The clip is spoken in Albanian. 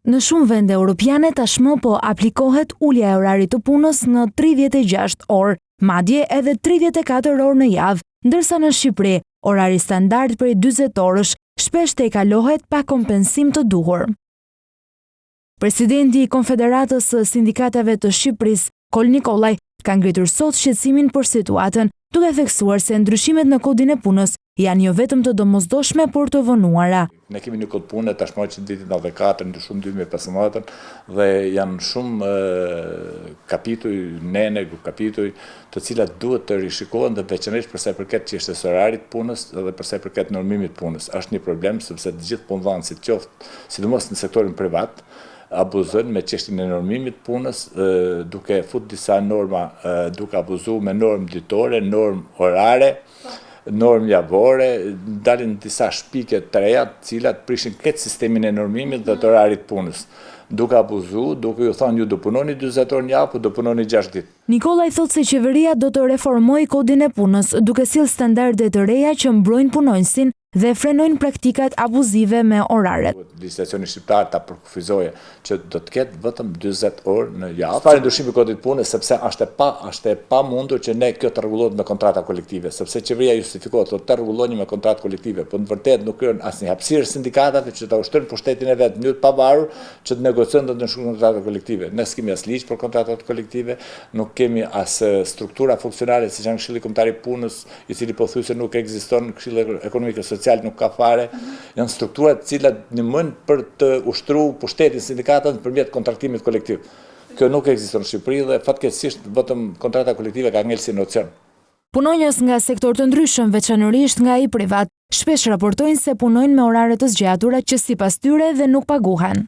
Në shumë vende europiane tashmë po aplikohet ulja e orarit të punës në 36 orë, madje edhe 34 orë në javë, ndërsa në Shqipëri orari standard prej 40 orësh shpesh tejkalohet pa kompensim të duhur. Presidenti i Konfederatës së Sindikatave të Shqipërisë, Kol Nikollaj, ka ngritur sot shqetësimin për situatën, duke theksuar se ndryshimet në kodin e punës janë jo vetëm të domosdoshme, por të vonuara. Ne kemi një kod pune tashmë që vitin 94 në shumë 2015 dhe janë shumë kapituj, kapituj të cilat duhet të rishikohen dhe veçanërisht për sa i përket çështjes së orarit punës dhe për sa i përket normimit punës. Është një problem sepse të gjithë punëdhënësit qoftë, sidomos në sektorin privat, abuzojnë me çështjen e normimit punës, duke fut disa norma, duke abuzuar me normë ditore, normë orare, normë javore, dalin disa shpike të reja, të cilat prishin këtë sistemin e normimit dhe të orarit punës. Duke abuzuar, duke ju thënë ju do punoni 40 orë në javë, do punoni 6 ditë. Nikollaj thotë se qeveria do të reformojë kodin e punës, duke sjellë standarde të reja që mbrojnë punonjësin dhe frenojnë praktikat abuzive me oraret. Legislacioni shqiptar ta përkufizoje që do të ketë vetëm 40 orë në javë. Çfarë ndryshimi i kodit punës, sepse është e pamundur që ne kjo të rregullohet me kontrata kolektive, sepse qeveria justifikohet të rregullojnë me kontratë kolektive, por në vërtetë nuk kanë asnjë hapësirë sindikatave që ta ushtrojnë pushtetin e vet në mënyrë të pavarur që të negociojnë dhe të ndryshojnë kontrata kolektive. Ne s'kemi as ligj për kontratat kolektive, nuk kemi as struktura funksionale siç janë Këshilli Kombëtar i Punës, i cili pothuajse nuk ekziston, Këshilli Ekonomik e Social nuk ka fare, janë struktura të cilat ndihmojnë për të ushtruar pushtetin sindikatave nëpërmjet kontraktimit kolektiv. Kjo nuk ekziston në Shqipëri dhe fatkeqësisht vetëm kontrata kolektive ka ngel si nocion. Punonjës nga sektor të ndryshëm, veçanërisht nga i privat, shpesh raportojnë se punojnë me orare të zgjatura që sipas tyre dhe nuk paguhen.